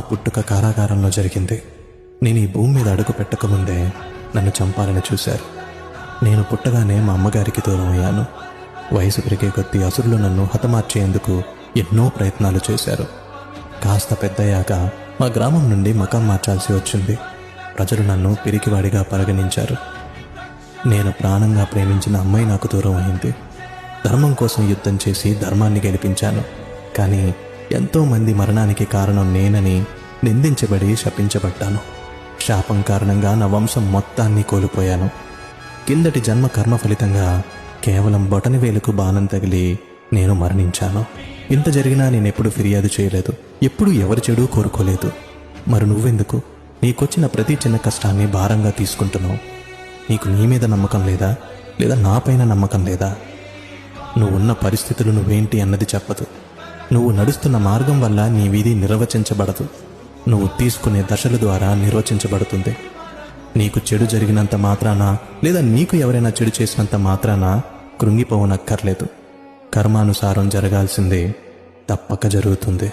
పుట్టుక కారాగారంలో జరిగింది. నేను ఈ భూమి మీద అడుగు పెట్టకముందే నన్ను చంపాలని చూశారు. నేను పుట్టగానే మా అమ్మగారికి దూరం అయ్యాను. వయసు పెరిగే కొద్దీ అసురులు నన్ను హతమార్చేందుకు ఎన్నో ప్రయత్నాలు చేశారు. కాస్త పెద్దయ్యాక మా గ్రామం నుండి మకాం మార్చాల్సి వచ్చింది. ప్రజలు నన్ను పిరికివాడిగా పరిగణించారు. నేను ప్రాణంగా ప్రేమించిన అమ్మాయి నాకు దూరం అయింది. ధర్మం కోసం యుద్ధం చేసి ధర్మాన్ని గెలిపించాను. కానీ ఎంతోమంది మరణానికి కారణం నేనని నిందించబడి శపించబడ్డాను. శాపం కారణంగా నా వంశం మొత్తాన్ని కోల్పోయాను. కిందటి జన్మ కర్మ ఫలితంగా కేవలం బొటనవేలుకు బాణం తగిలి నేను మరణించాను. ఇంత జరిగినా నేనెప్పుడు ఫిర్యాదు చేయలేదు. ఎప్పుడూ ఎవరి చెడు కోరుకోలేదు. మరి నువ్వెందుకు నీకొచ్చిన ప్రతి చిన్న కష్టాన్ని భారంగా తీసుకుంటున్నావు? నీకు నీ మీద నమ్మకం లేదా? లేదా నాపైన నమ్మకం లేదా? నువ్వున్న పరిస్థితులు నువ్వేంటి అన్నది చెప్పదు. నువ్వు నడుస్తున్న మార్గం వల్ల నీ విధి నిర్వచించబడదు. నువ్వు తీసుకునే దశల ద్వారా నిర్వచించబడుతుంది. నీకు చెడు జరిగినంత మాత్రాన లేదా నీకు ఎవరైనా చెడు చేసినంత మాత్రాన కృంగిపోవనక్కర్లేదు. కర్మానుసారం జరగాల్సిందే తప్పక జరుగుతుంది.